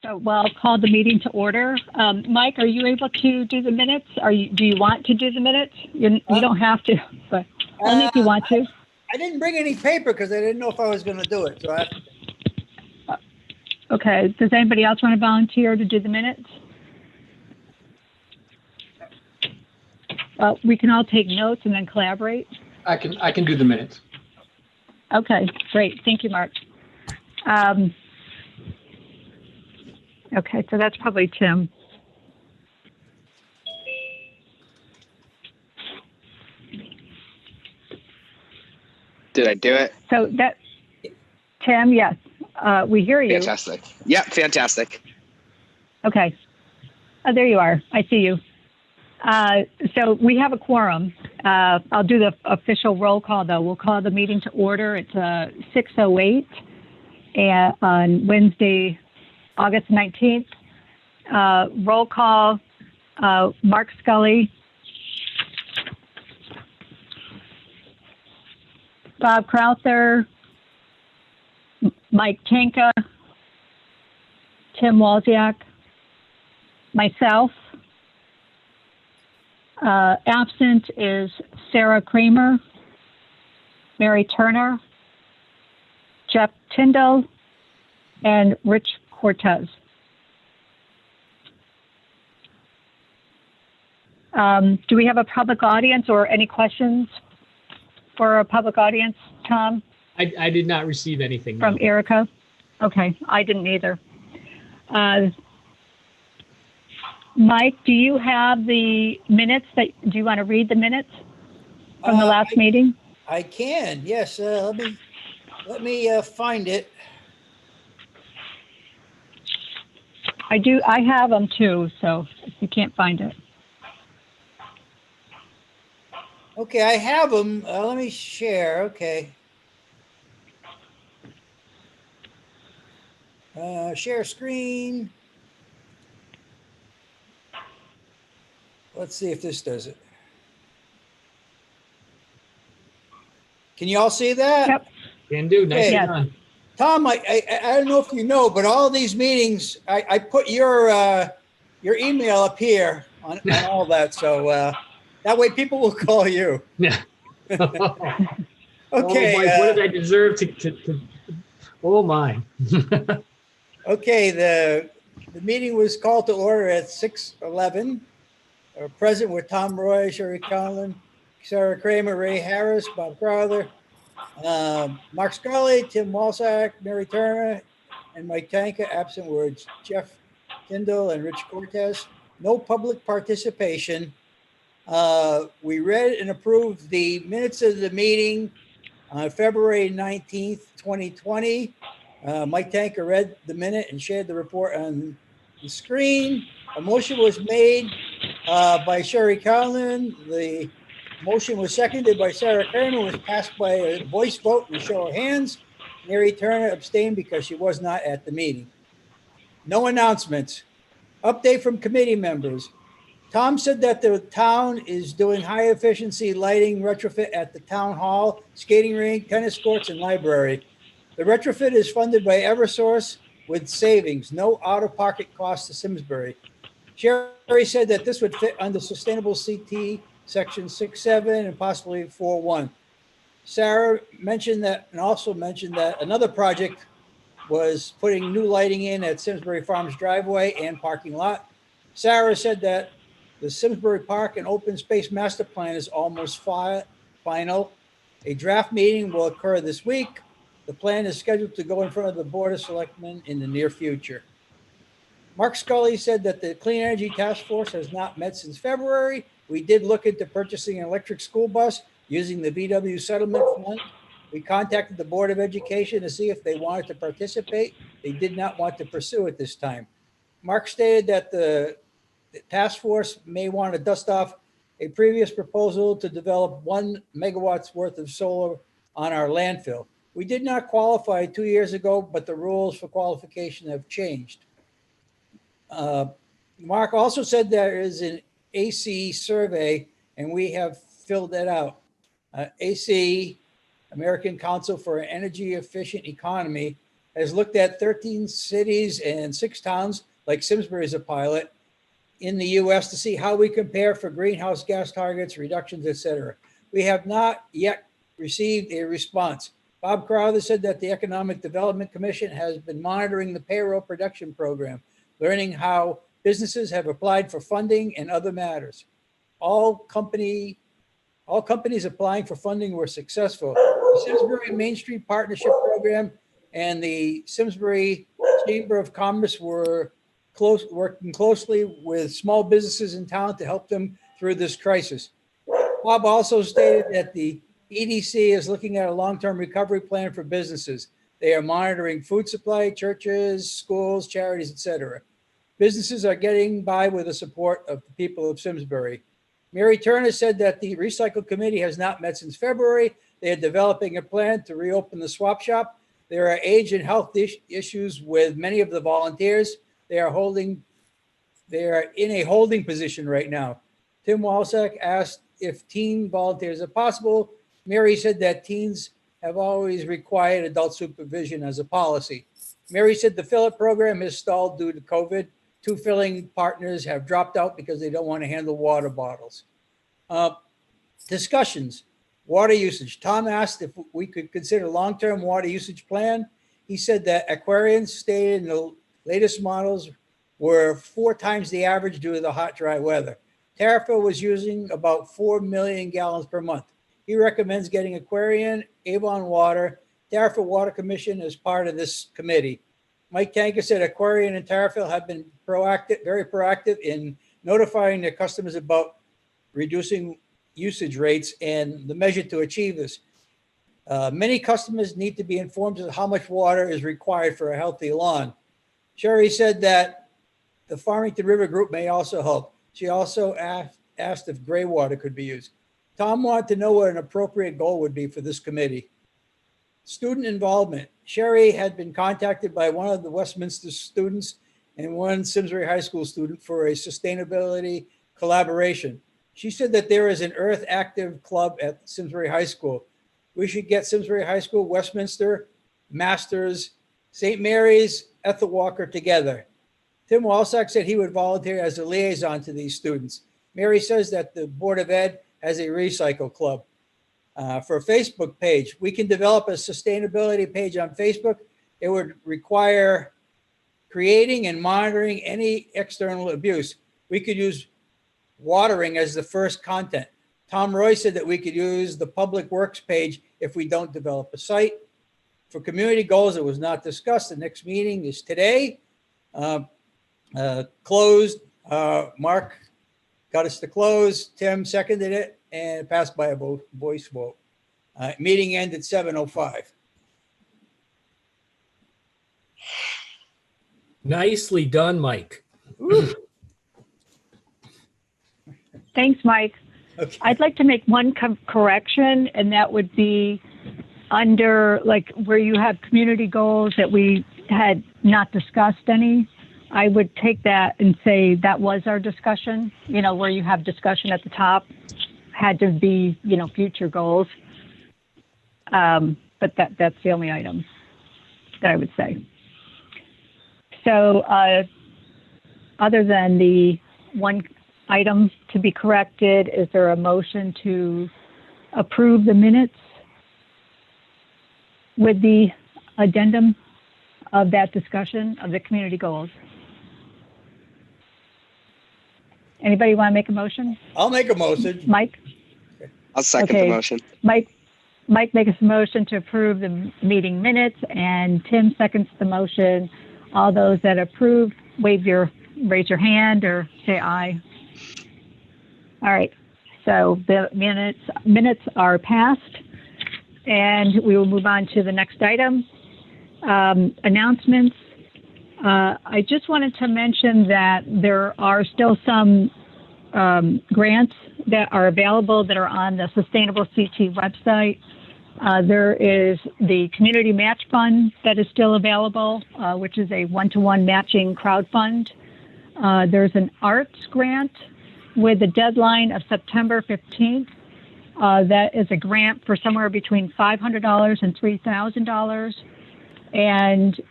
So, well, call the meeting to order. Mike, are you able to do the minutes? Do you want to do the minutes? You don't have to, but only if you want to. I didn't bring any paper because I didn't know if I was going to do it. So Okay. Does anybody else want to volunteer to do the minutes? We can all take notes and then collaborate. I can do the minutes. Okay, great. Thank you, Mark. Okay, so that's probably Tim. Did I do it? So that, Tim, yes, we hear you. Fantastic. Yep, fantastic. Okay. Oh, there you are. I see you. So we have a quorum. I'll do the official roll call, though. We'll call the meeting to order. It's 6:08 on Wednesday, August 19th. Roll call, Mark Scully, Bob Crowther, Mike Tanka, Tim Walziak, myself. Absent is Sarah Kramer, Mary Turner, Jeff Tyndall, and Rich Cortez. Do we have a public audience or any questions for a public audience, Tom? I did not receive anything. From no. Erica? Okay, I didn't either. Mike, do you have the minutes do you want to read the minutes from the last meeting? I can, yes. Let me find it. I have them too, so if you can't find it. Okay, I have them. Let me share. Okay. Share screen. Let's see if this does it. Can you all see that? Yep. Can do. Nice Okay. done. Tom, I don't know if you know, but all these meetings, I put your email up here on all that, so that way people will call you. Yeah. Okay. Oh, Mike, what did I deserve to oh, my. Okay, the meeting was called to order at 6:11. Present were Tom Roy, Sherry Conlon, Sarah Kramer, Ray Harris, Bob Crowther, Mark Scully, Tim Walsack, Mary Turner, and Mike Tanka. Absent were Jeff Tyndall and Rich Cortez. No public participation. We read and approved the minutes of the meeting on February 19th, 2020. Mike Tanka read the minute and shared the report on the screen. A motion was made by Sherry Conlon. The motion was seconded by Sarah Kramer, was passed by a voice vote and show of hands. Mary Turner abstained because she was not at the meeting. No announcements. Update from committee members. Tom said that the town is doing high efficiency lighting retrofit at the town hall, skating rink, tennis courts, and library. The retrofit is funded by Eversource with savings, no out-of-pocket cost to Simsbury. Sherry said that this would fit under Sustainable CT Section 6.7 and possibly 4.1. Sarah mentioned that, and also mentioned that another project was putting new lighting in at Simsbury Farms driveway and parking lot. Sarah said that the Simsbury Park and Open Space Master Plan is almost final. A draft meeting will occur this week. The plan is scheduled to go in front of the Board of Selectmen in the near future. Mark Scully said that the Clean Energy Task Force has not met since February. We did look into purchasing an electric school bus using the VW settlement fund. We contacted the Board of Education to see if they wanted to participate. They did not want to pursue it this time. Mark stated that the task force may want to dust off a previous proposal to develop 1 megawatts worth of solar on our landfill. We did not qualify 2 years ago, but the rules for qualification have changed. Mark also said there is an AC survey, and we have filled that out. AC, American Council for an Energy Efficient Economy, has looked at 13 cities and 6 towns, like Simsbury is a pilot, in the US to see how we compare for greenhouse gas targets, reductions, etc. We have not yet received a response. Bob Crowther said that the Economic Development Commission has been monitoring the payroll production program, learning how businesses have applied for funding and other matters. All companies applying for funding were successful. The Simsbury Main Street Partnership Program and the Simsbury Chamber of Commerce were working closely with small businesses in town to help them through this crisis. Bob also stated that the EDC is looking at a long-term recovery plan for businesses. They are monitoring food supply, churches, schools, charities, etc. Businesses are getting by with the support of the people of Simsbury. Mary Turner said that the Recycle Committee has not met since February. They are developing a plan to reopen the swap shop. There are age and health issues with many of the volunteers. They are in a holding position right now. Tim Walsack asked if teen volunteers are possible. Mary said that teens have always required adult supervision as a policy. Mary said the fill-up program has stalled due to COVID. 2 filling partners have dropped out because they don't want to handle water bottles. Discussions, water usage. Tom asked if we could consider long-term water usage plan. He said that Aquarians stated in the latest models were 4 times the average due to the hot, dry weather. Terrifil was using about 4 million gallons per month. He recommends getting Aquarian, Avon Water, Terrifil Water Commission as part of this committee. Mike Tanker said Aquarian and Terrifil have been very proactive in notifying their customers about reducing usage rates and the measure to achieve this. Many customers need to be informed of how much water is required for a healthy lawn. Sherry said that the Farmington River Group may also help. She also asked if gray water could be used. Tom wanted to know what an appropriate goal would be for this committee. Student involvement. Sherry had been contacted by one of the Westminster students and one Simsbury High School student for a sustainability collaboration. She said that there is an Earth Active Club at Simsbury High School. We should get Simsbury High School, Westminster, Masters, St. Mary's, Ethel Walker together. Tim Walsack said he would volunteer as a liaison to these students. Mary says that the Board of Ed has a recycle club. For a Facebook page, we can develop a sustainability page on Facebook. It would require creating and monitoring any external abuse. We could use watering as the first content. Tom Roy said that we could use the public works page if we don't develop a site. For community goals, it was not discussed. The next meeting is today. Closed. Mark got us to close. Tim seconded it and it passed by a voice vote. Meeting ended 7:05. Nicely done, Mike. Thanks, Mike. Okay. I'd like to make one correction, and that would be under like where you have community goals that we had not discussed any. I would take that and say that was our discussion, where you have discussion at the top had to be, future goals. But that's the only item that I would say. So other than the one item to be corrected, is there a motion to approve the minutes with the addendum of that discussion of the community goals? Anybody want to make a motion? I'll make a motion. Mike? I'll second the motion. Mike makes a motion to approve the meeting minutes, and Tim seconds the motion. All those that approve, raise your hand or say aye. All right. So the minutes are passed, and we will move on to the next item. Announcements. I just wanted to mention that there are still some grants that are available that are on the Sustainable CT website. There is the Community Match Fund that is still available, which is a one-to-one matching crowd fund. There's an arts grant with a deadline of September 15th. That is a grant for somewhere between $500 and $3,000. And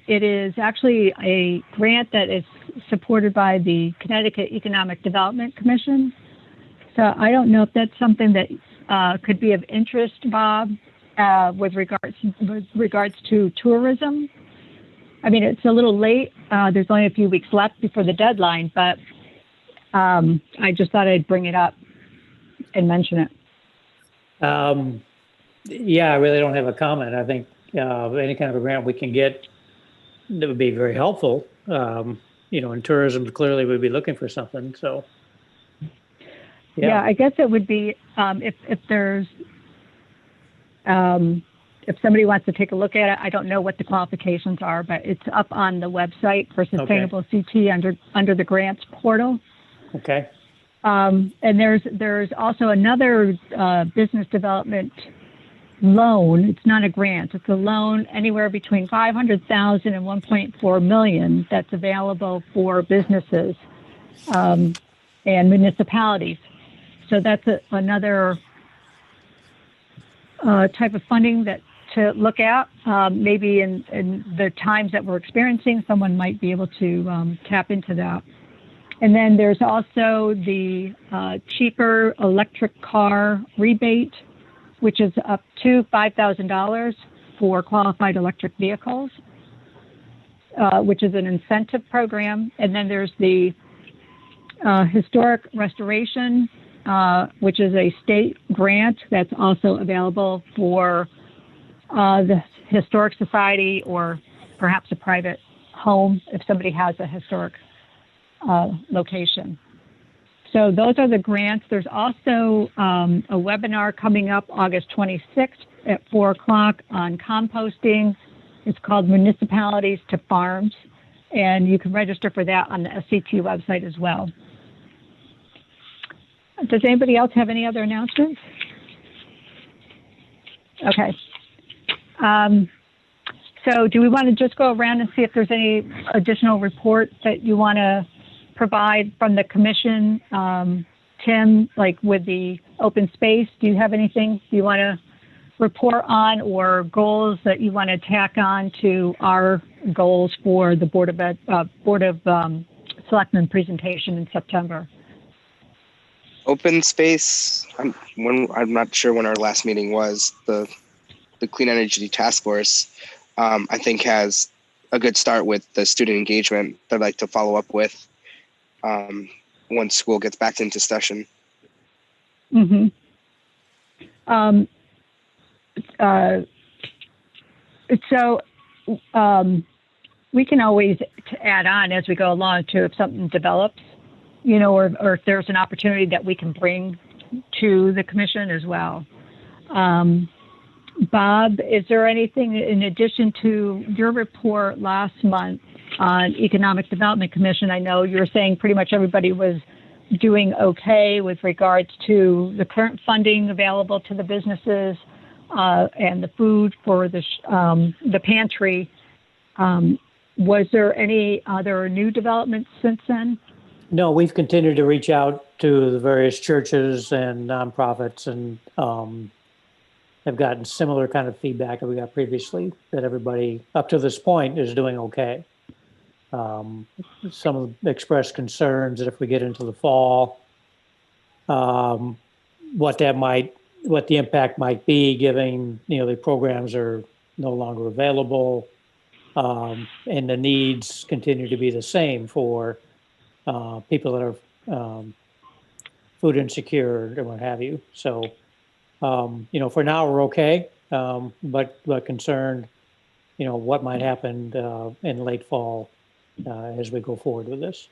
it is actually a grant that is supported by the Connecticut Economic Development Commission. So I don't know if that's something that could be of interest, Bob, with regards to tourism. I mean, it's a little late. There's only a few weeks left before the deadline, but I just thought I'd bring it up and mention it. Yeah, I really don't have a comment. I think any kind of a grant we can get that would be very helpful. And tourism clearly would be looking for something. So, yeah, I guess it would be if there's if somebody wants to take a look at it. I don't know what the qualifications are, but it's up on the website for Sustainable CT under the grants portal. Okay. And there's also another business development loan. It's not a grant. It's a loan anywhere between $500,000 and $1.4 million that's available for businesses and municipalities. So that's another type of funding that to look at. Maybe in the times that we're experiencing, someone might be able to tap into that. And then there's also the cheaper electric car rebate, which is up to $5,000 for qualified electric vehicles, which is an incentive program. And then there's the historic restoration, which is a state grant that's also available for the Historic Society or perhaps a private home if somebody has a historic location. So those are the grants. There's also a webinar coming up August 26th at 4 o'clock on composting. It's called Municipalities to Farms, and you can register for that on the SCT website as well. Does anybody else have any other announcements? Okay. So do we want to just go around and see if there's any additional reports that you want to provide from the commission? Tim, like with the open space, do you have anything you want to report on or goals that you want to tack on to our goals for the Board of Selectmen presentation in September? Open space. I'm not sure when our last meeting was. The Clean Energy Task Force, I think, has a good start with the student engagement that I'd like to follow up with once school gets back into session. Mm-hmm. So we can always add on as we go along to if something develops, or if there's an opportunity that we can bring to the commission as well. Bob, is there anything in addition to your report last month on Economic Development Commission? I know you were saying pretty much everybody was doing okay with regards to the current funding available to the businesses and the food for the pantry. Was there any other new developments since then? No, we've continued to reach out to the various churches and nonprofits and have gotten similar kind of feedback that we got previously, that everybody up to this point is doing okay. Some have expressed concerns that if we get into the fall, what the impact might be, given the programs are no longer available, and the needs continue to be the same for people that are food insecure and what have you. So, for now we're okay, but concerned, what might happen in late fall as we go forward with this.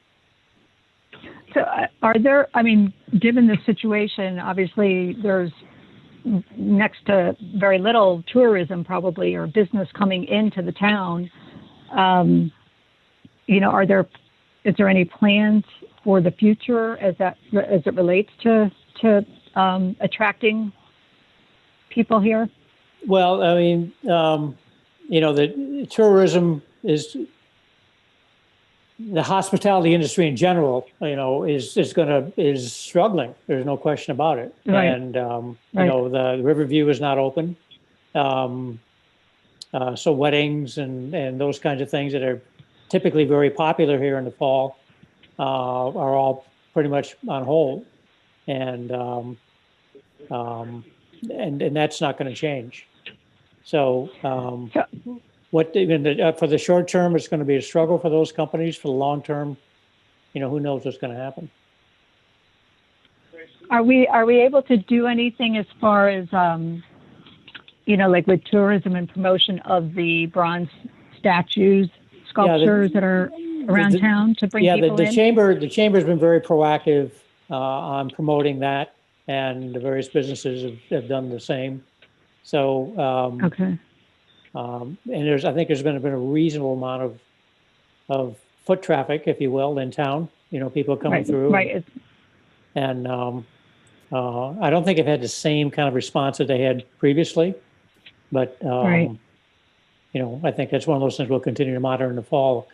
So given the situation, obviously there's next to very little tourism probably or business coming into the town. Is there any plans for the future as it relates to attracting people here? Well, the tourism is, the hospitality industry in general, is struggling. There's no question about it. Right. And the Riverview is not open. So weddings and those kinds of things that are typically very popular here in the fall are all pretty much on hold. And that's not going to change. So for the short term, it's going to be a struggle for those companies. For the long term, who knows what's going to happen. Are we able to do anything as far as like with tourism and promotion of the bronze statues, sculptures that are around town to bring people in? The chamber's been very proactive on promoting that, and the various businesses have done the same. So okay. And I think there's been a reasonable amount of foot traffic, if you will, in town. People coming through. Right. And I don't think I've had the same kind of response that they had previously, but I think that's one of those things we'll continue to monitor in the fall,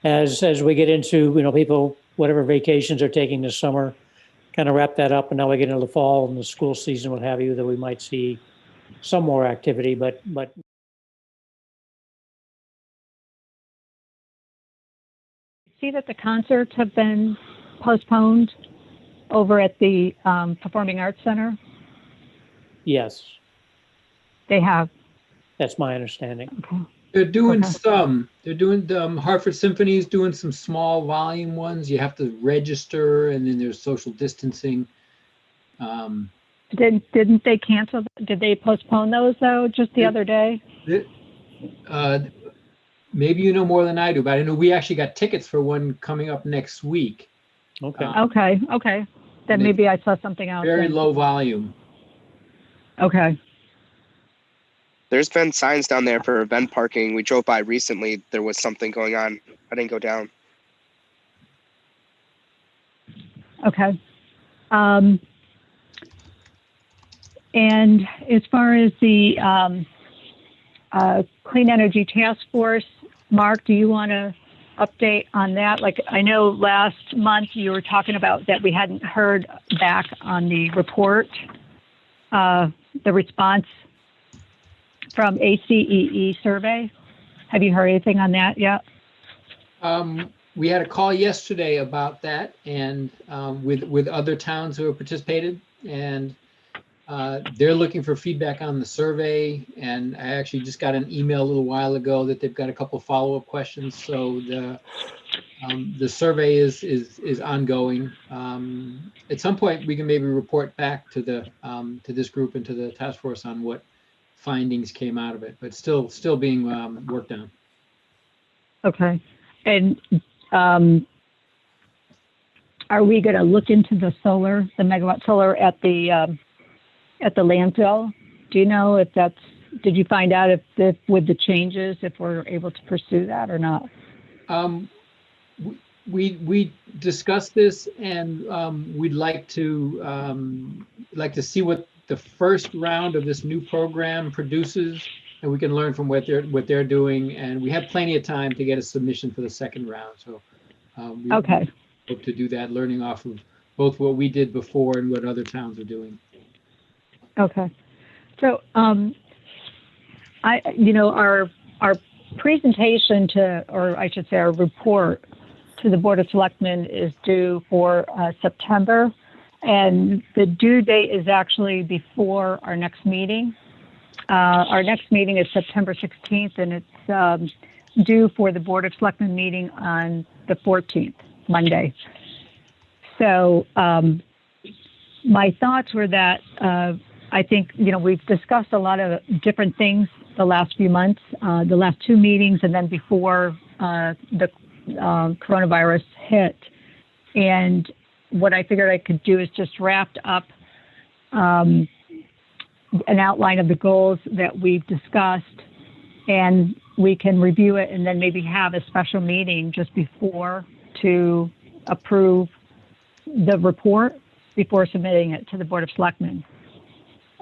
as we get into people, whatever vacations are taking this summer, kind of wrap that up, and now we get into the fall and the school season, what have you, that we might see some more activity, but. See that the concerts have been postponed over at the Performing Arts Center? Yes. They have. That's my understanding. Okay. They're doing some. They're doing Hartford Symphony is doing some small volume ones. You have to register, and then there's social distancing. Didn't they cancel? Did they postpone those though? Just the other day? Maybe you know more than I do, but I know we actually got tickets for one coming up next week. Okay. Okay. Then maybe I saw something else. Very low volume. Okay. There's been signs down there for event parking. We drove by recently. There was something going on. I didn't go down. Okay. And as far as the Clean Energy Task Force, Mark, do you want to update on that? Like, I know last month you were talking about that we hadn't heard back on the report, the response from ACEE survey. Have you heard anything on that yet? We had a call yesterday about that, and with other towns who have participated, and they're looking for feedback on the survey. And I actually just got an email a little while ago that they've got a couple of follow-up questions. So the survey is ongoing. At some point, we can maybe report back to to this group and to the task force on what findings came out of it, but still being worked on. Okay. And are we going to look into the megawatt solar at the landfill? Do you know if did you find out if with the changes, if we're able to pursue that or not? We discussed this, and we'd like to see what the first round of this new program produces, and we can learn from what they're doing. And we have plenty of time to get a submission for the second round. So we hope to do that, learning off of both what we did before and what other towns are doing. Okay. So our presentation or I should say our report to the Board of Selectmen is due for September, and the due date is actually before our next meeting. Our next meeting is September 16th, and it's due for the Board of Selectmen meeting on the 14th, Monday. So my thoughts were that I think, we've discussed a lot of different things the last few months, the last two meetings, and then before the coronavirus hit. And what I figured I could do is just wrap up an outline of the goals that we've discussed, and we can review it and then maybe have a special meeting just before to approve the report before submitting it to the Board of Selectmen.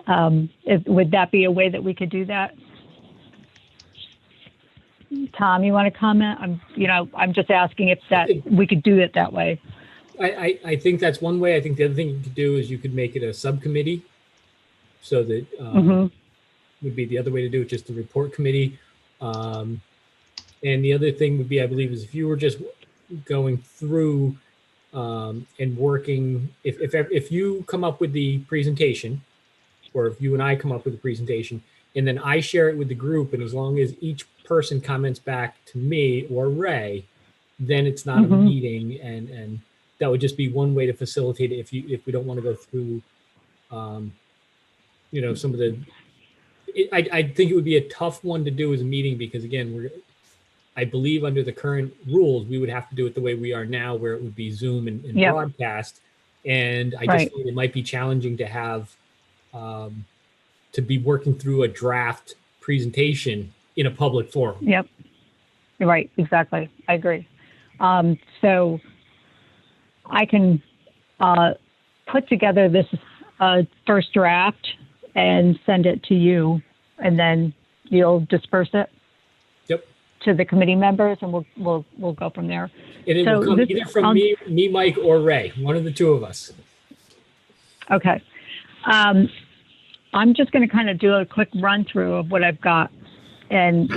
Would that be a way that we could do that? Tom, you want to comment? I'm just asking if we could do it that way. I think that's one way. I think the other thing you could do is you could make it a subcommittee, so that would be the other way to do it, just the report committee. And the other thing would be, I believe, is if you were just going through and working, if you come up with the presentation, or if you and I come up with a presentation, and then I share it with the group, and as long as each person comments back to me or Ray, then it's not a meeting, and that would just be one way to facilitate it if we don't want to go through, some of the. I think it would be a tough one to do as a meeting because again, I believe under the current rules, we would have to do it the way we are now, where it would be Zoom and Yep. broadcast. And I just think it might be challenging to have, to be working through a draft presentation in a public forum. Yep. You're right. Exactly. I agree. So I can put together this first draft and send it to you, and then you'll disperse it. Yep. To the committee members, and we'll go from there. And it will come either from me, Mike, or Ray, one of the two of us. Okay. I'm just going to kind of do a quick run through of what I've got, and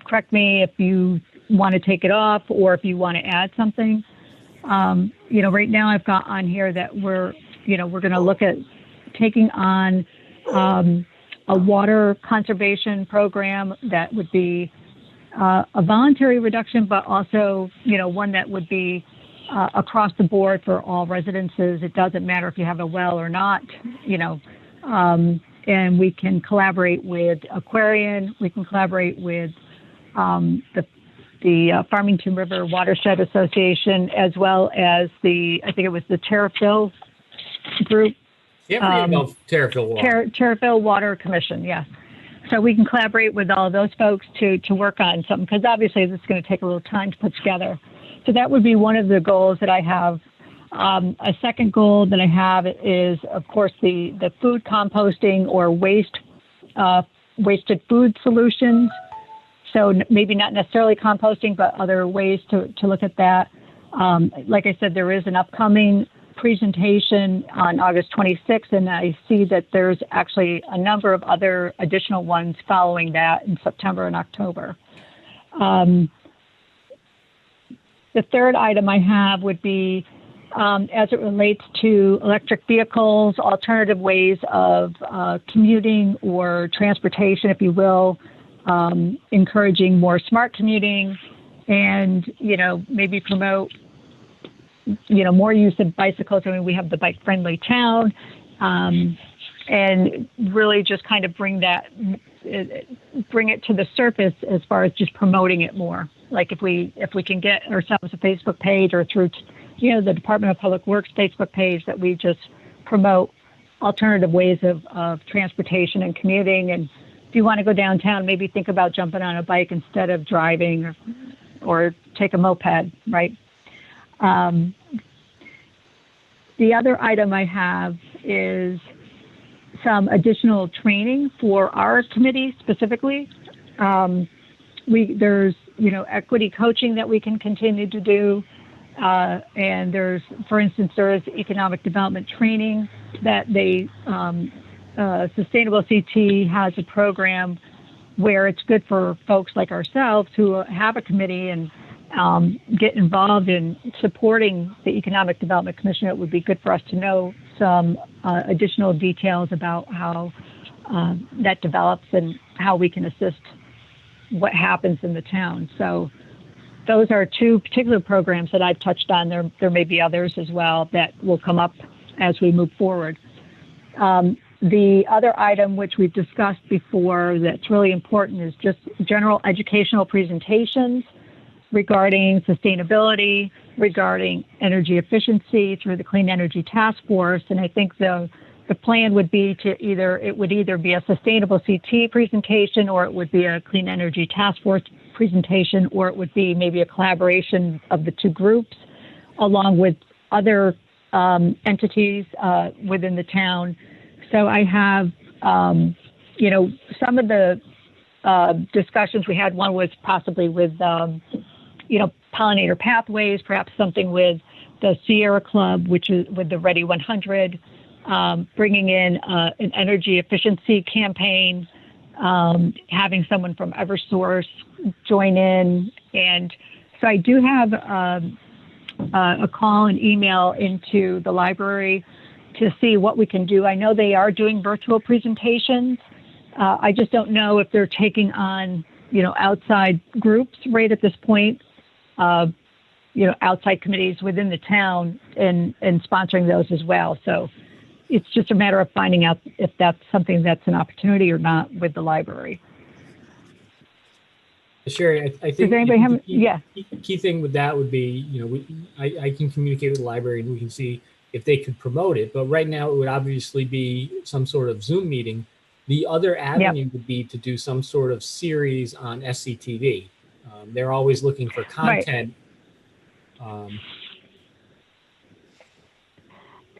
correct me if you want to take it off or if you want to add something. Right now I've got on here that we're going to look at taking on a water conservation program that would be a voluntary reduction, but also, one that would be across the board for all residences. It doesn't matter if you have a well or not, and we can collaborate with Aquarian. We can collaborate with the Farmington River Watershed Association, as well as I think it was the Terriffill group. Yeah, Terriffill Water. Terriffill Water Commission, yes. So we can collaborate with all of those folks to work on something, because obviously this is going to take a little time to put together. So that would be one of the goals that I have. A second goal that I have is, of course, the food composting or wasted food solutions. So maybe not necessarily composting, but other ways to look at that. Like I said, there is an upcoming presentation on August 26th, and I see that there's actually a number of other additional ones following that in September and October. The third item I have would be, as it relates to electric vehicles, alternative ways of commuting or transportation, if you will, encouraging more smart commuting, and maybe promote more use of bicycles. I mean, we have the bike-friendly town, and really just kind of bring it to the surface as far as just promoting it more. Like if we can get ourselves a Facebook page, or through the Department of Public Works Facebook page, that we just promote alternative ways of transportation and commuting. And if you want to go downtown, maybe think about jumping on a bike instead of driving, or take a moped, right? The other item I have is some additional training for our committee specifically. There's equity coaching that we can continue to do, and for instance, there is economic development training that Sustainable CT has a program where it's good for folks like ourselves who have a committee and get involved in supporting the Economic Development Commission. It would be good for us to know some additional details about how that develops and how we can assist what happens in the town. So those are two particular programs that I've touched on. There may be others as well that will come up as we move forward. The other item, which we've discussed before, that's really important, is just general educational presentations regarding sustainability, regarding energy efficiency through the Clean Energy Task Force. And I think the plan would be it would either be a Sustainable CT presentation, or it would be a Clean Energy Task Force presentation, or it would be maybe a collaboration of the two groups, along with other entities within the town. So I have, some of the discussions we had. One was possibly with, pollinator pathways, perhaps something with the Sierra Club, which is with the Ready 100, bringing in an energy efficiency campaign, having someone from Eversource join in. And so I do have a call and email into the library to see what we can do. I know they are doing virtual presentations. I just don't know if they're taking on, outside groups right at this point, outside committees within the town and sponsoring those as well. So it's just a matter of finding out if that's something that's an opportunity or not with the library. Sherry, I think Does anybody have? the key thing with that would be, I can communicate with the library and we can see if they could promote it. But right now it would obviously be some sort of Zoom meeting. The other avenue would be to do some sort of series on SCTV. They're always looking for content. Right.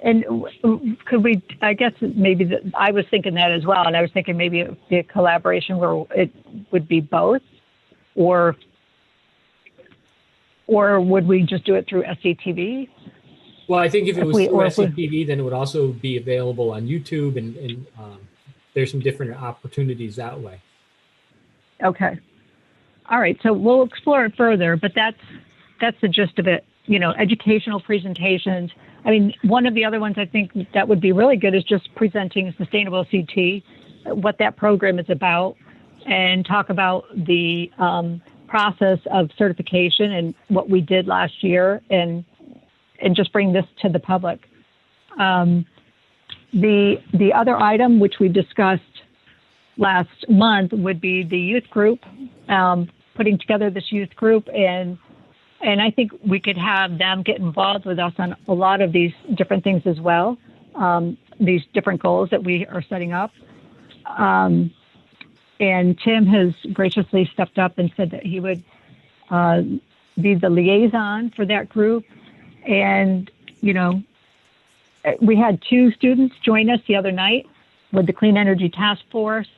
And could we, I guess maybe I was thinking that as well. And I was thinking maybe it would be a collaboration where it would be both, or would we just do it through SCTV? Well, I think if it was through SCTV, then it would also be available on YouTube, and there's some different opportunities that way. Okay. All right. So we'll explore it further, but that's the gist of it. Educational presentations. I mean, one of the other ones I think that would be really good is just presenting Sustainable CT, what that program is about, and talk about the process of certification and what we did last year, and just bring this to the public. The other item, which we discussed last month, would be the youth group, putting together this youth group, and I think we could have them get involved with us on a lot of these different things as well, these different goals that we are setting up. And Tim has graciously stepped up and said that he would be the liaison for that group. And, we had 2 students join us the other night with the Clean Energy Task Force.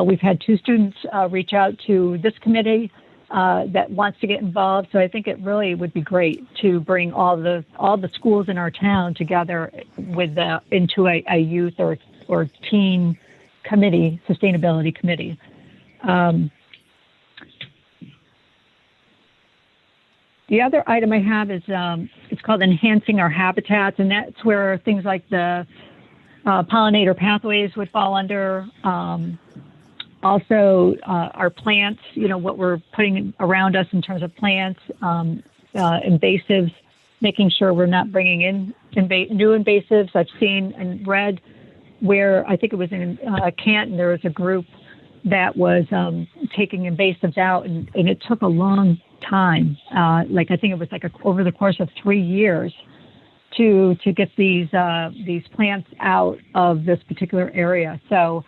We've had 2 students reach out to this committee that wants to get involved. So I think it really would be great to bring all the schools in our town together with into a youth or teen committee, sustainability committee. The other item I have is it's called Enhancing Our Habitats, and that's where things like the pollinator pathways would fall under. Also, our plants, what we're putting around us in terms of plants, invasives, making sure we're not bringing in new invasives. I've seen and read where, I think it was in Canton, there was a group that was taking invasives out, and it took a long time. I think it was over the course of 3 years to get these plants out of this particular area. So,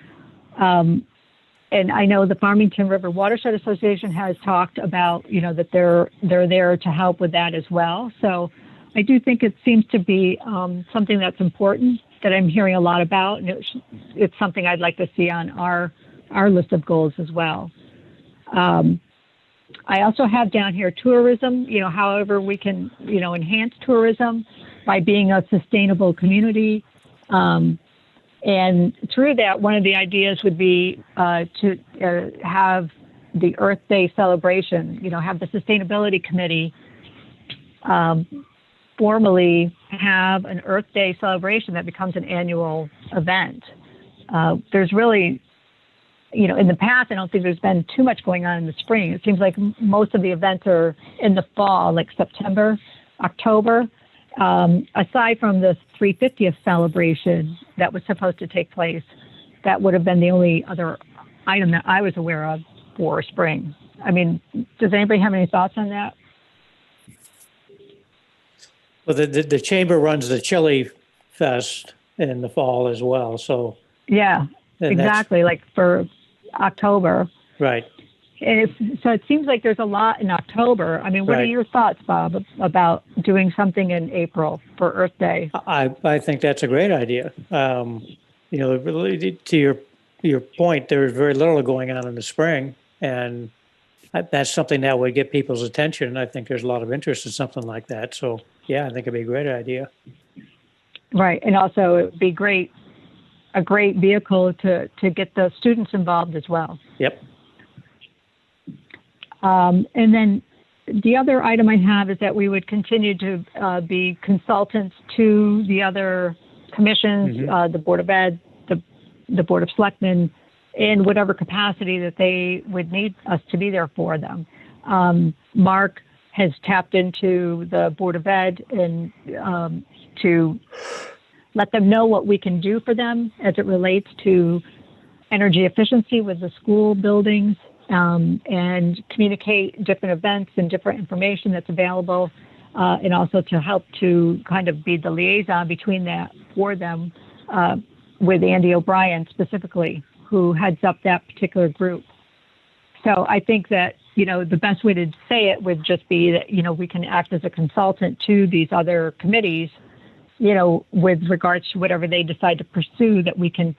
and I know the Farmington River Watershed Association has talked about, that they're there to help with that as well. So I do think it seems to be something that's important that I'm hearing a lot about, and it's something I'd like to see on our list of goals as well. I also have down here tourism, however we can, enhance tourism by being a sustainable community. And through that, one of the ideas would be to have the Earth Day celebration, have the Sustainability Committee formally have an Earth Day celebration that becomes an annual event. There's really, in the past, I don't think there's been too much going on in the spring. It seems like most of the events are in the fall, like September, October. Aside from the 350th celebration that was supposed to take place, that would have been the only other item that I was aware of for spring. I mean, does anybody have any thoughts on that? Well, the chamber runs the Chili Fest in the fall as well, so. Yeah, exactly, like for October. Right. And so it seems like there's a lot in October. I mean, what are your thoughts, Bob, about doing something in April for Earth Day? I think that's a great idea. Really, to your point, there's very little going on in the spring, and that's something that would get people's attention. I think there's a lot of interest in something like that. So, yeah, I think it'd be a great idea. Right, and also it'd be great a great vehicle to get the students involved as well. Yep. And then the other item I have is that we would continue to be consultants to the other commissions, the Board of Ed, the Board of Selectmen, in whatever capacity that they would need us to be there for them. Mark has tapped into the Board of Ed and to let them know what we can do for them as it relates to energy efficiency with the school buildings, and communicate different events and different information that's available, and also to help to kind of be the liaison between that for them, with Andy O'Brien specifically, who heads up that particular group. So I think that, you know, the best way to say it would just be that, you know, we can act as a consultant to these other committees, you know, with regards to whatever they decide to pursue, that we can,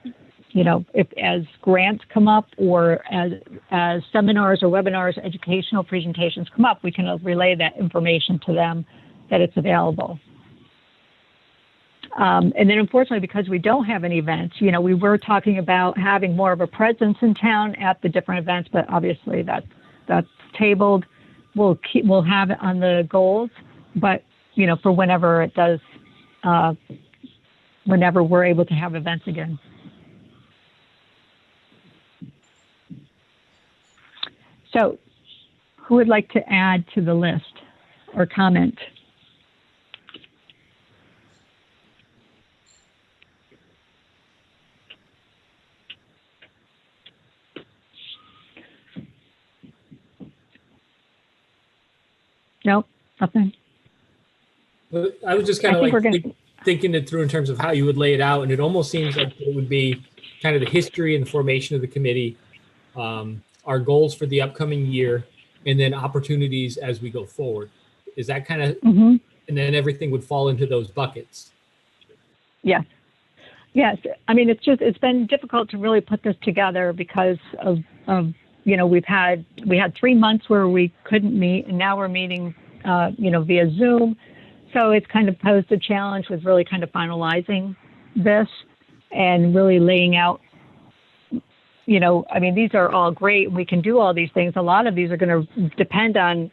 you know, if as grants come up or as seminars or webinars, educational presentations come up, we can relay that information to them that it's available. And then unfortunately, because we don't have any events, you know, we were talking about having more of a presence in town at the different events, but obviously that's tabled. We'll have it on the goals, but, you know, for whenever it does, whenever we're able to have events again. So who would like to add to the list or comment? Nope, nothing. Well, I was just kind of like thinking it through in terms of how you would lay it out, and it almost seems like it would be kind of the history and the formation of the committee, our goals for the upcoming year, and then opportunities as we go forward. Is that kind of, and then everything would fall into those buckets? Yes. Yes. I mean, it's been difficult to really put this together because of you know, we had 3 months where we couldn't meet, and now we're meeting, you know, via Zoom. So it's kind of posed a challenge with really kind of finalizing this and really laying out, you know, I mean, these are all great. We can do all these things. A lot of these are going to depend on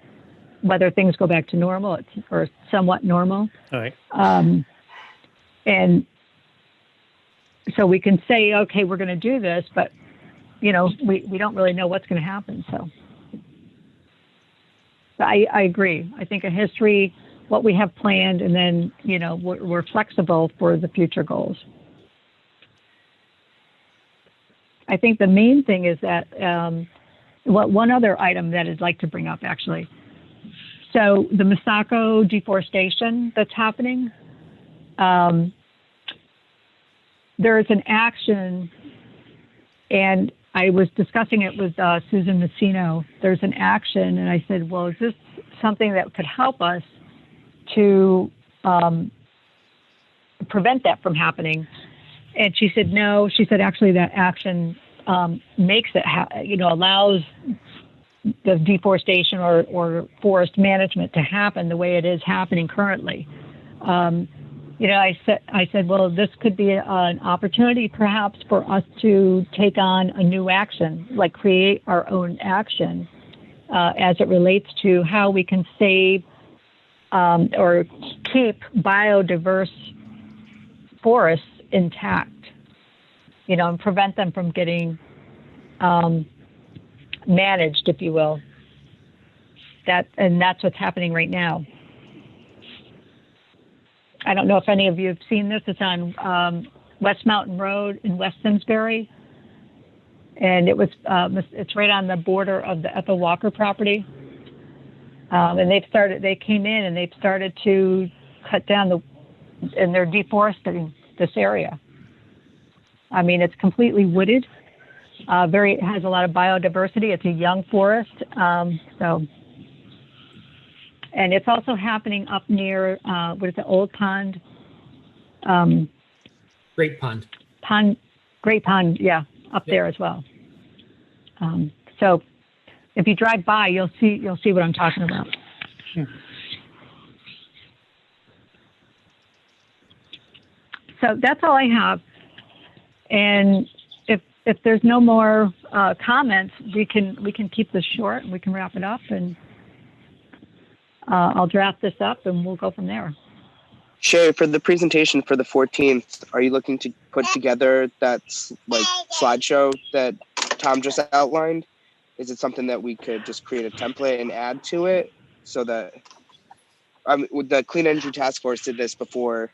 whether things go back to normal or somewhat normal. All right. And so we can say, okay, we're going to do this, but, you know, we don't really know what's going to happen. So I agree. I think a history, what we have planned, and then, you know, we're flexible for the future goals. I think the main thing is that, one other item that I'd like to bring up, actually. So the Masako Deforestation that's happening, there is an action, and I was discussing it with Susan Messino. There's an action, and I said, well, is this something that could help us to prevent that from happening? And she said, no. She said, actually, that action makes it, you know, allows the deforestation or forest management to happen the way it is happening currently. You know, I said, well, this could be an opportunity perhaps for us to take on a new action, like create our own action as it relates to how we can save or keep biodiverse forests intact, you know, and prevent them from getting managed, if you will. And that's what's happening right now. I don't know if any of you have seen this. It's on West Mountain Road in West Simsbury. And it's right on the border of the Ethel Walker property. And they came in and they've started to cut down and they're deforesting this area. I mean, it's completely wooded. It has a lot of biodiversity. It's a young forest. And it's also happening up near, what is it, Old Pond? Great Pond. Great Pond, yeah, up there as well. So if you drive by, you'll see what I'm talking about. So that's all I have. And if there's no more comments, we can keep this short and we can wrap it up, and I'll draft this up and we'll go from there. Shay, for the presentation for the 14th, are you looking to put together that like slideshow that Tom just outlined? Is it something that we could just create a template and add to it so that the Clean Energy Task Force did this before?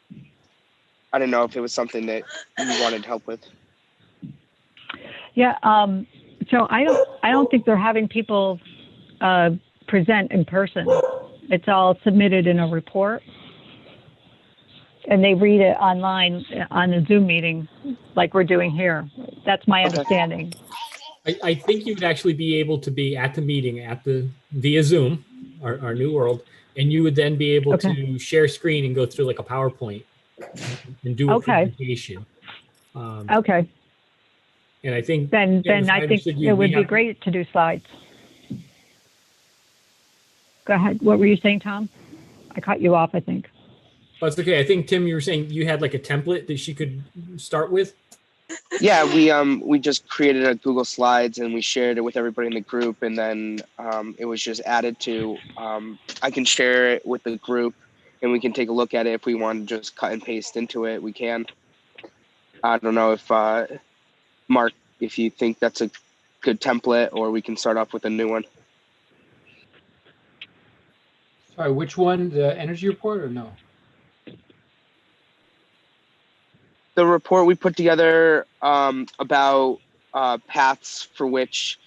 I don't know if it was something that you wanted help with. Yeah. So I don't think they're having people present in person. It's all submitted in a report, and they read it online on a Zoom meeting, like we're doing here. That's my understanding. I think you would actually be able to be at the meeting via Zoom, our new world, and you would then be able to share screen and go through like a PowerPoint and do a presentation. Okay. And I think then I think it would be great to do slides. Go ahead. What were you saying, Tom? I cut you off, I think. Oh, it's okay. I think, Tim, you were saying you had like a template that she could start with. Yeah, we just created a Google Slides and we shared it with everybody in the group, and then it was just added to. I can share it with the group, and we can take a look at it. If we want to just cut and paste into it, we can. I don't know if Mark, if you think that's a good template, or we can start off with a new one. Sorry, which one? The energy report or no? The report we put together about paths for which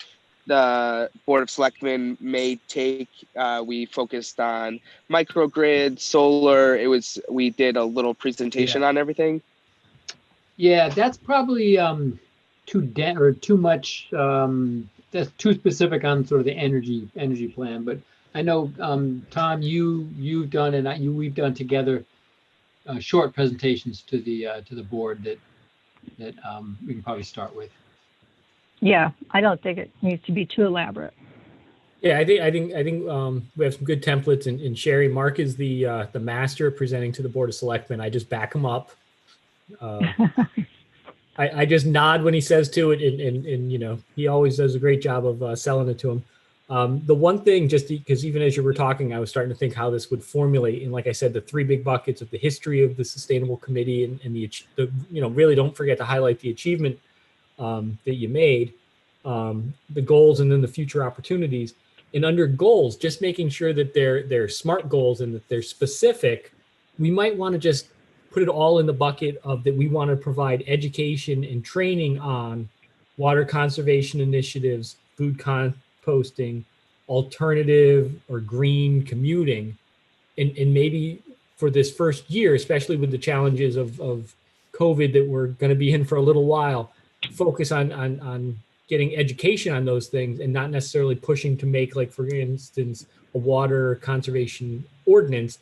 the Board of Selectmen may take. We focused on microgrid, solar. We did a little presentation on everything. Yeah, that's probably too much. That's too specific on sort of the energy plan. But I know, Tom, you've done and we've done together short presentations to the board that we can probably start with. Yeah, I don't think it needs to be too elaborate. Yeah, I think we have some good templates, and Sherry, Mark is the master of presenting to the Board of Selectmen. I just back him up. I just nod when he says to it, and you know, he always does a great job of selling it to him. The one thing, just because even as you were talking, I was starting to think how this would formulate. And like I said, the three big buckets of the history of the Sustainable Committee and the you know, really don't forget to highlight the achievement that you made, the goals, and then the future opportunities. And under goals, just making sure that they're smart goals and that they're specific. We might want to just put it all in the bucket of that we want to provide education and training on water conservation initiatives, food composting, alternative or green commuting. And maybe for this first year, especially with the challenges of COVID that we're going to be in for a little while, focus on getting education on those things and not necessarily pushing to make, like, for instance, a water conservation ordinance.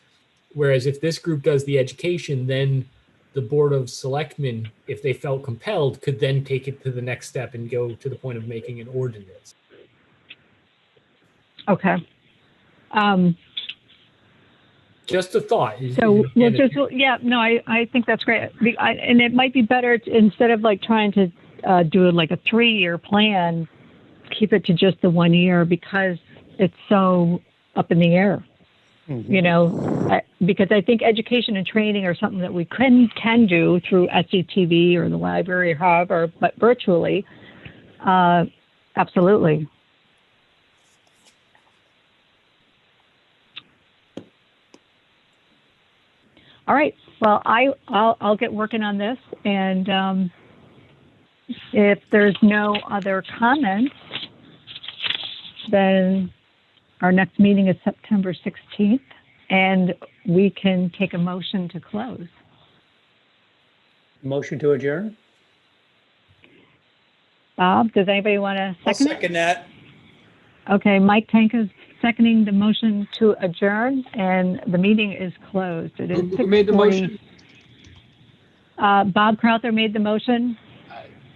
Whereas if this group does the education, then the Board of Selectmen, if they felt compelled, could then take it to the next step and go to the point of making an ordinance. Okay. Just a thought. So we'll just, yeah, no, I think that's great. And it might be better instead of like trying to do like a 3-year plan, keep it to just the 1 year, because it's so up in the air. You know, because I think education and training are something that we can do through SCTV or the library or however, but virtually, absolutely. All right. Well, I'll get working on this, and if there's no other comments, then our next meeting is September 16th, and we can take a motion to close. Motion to adjourn? Bob, does anybody want to I'll second it? second that. Okay, Mike Tanka's seconding the motion to adjourn, and the meeting is closed. It is Who made the 6:40. motion? Bob Crowther made the motion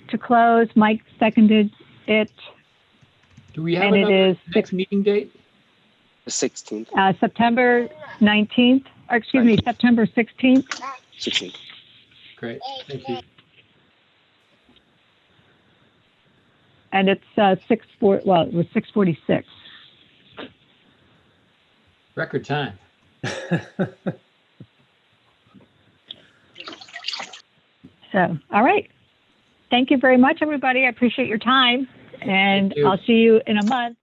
to close. Mike seconded it. Do we have And it another is next meeting date? The 16th. September 19th, or excuse me, September 16th. 16th. Great, thank you. and it's 6:4. Well, it was 6:46. Record time. So, all right. Thank you very much, everybody. I appreciate your time, and you. I'll see you in a month.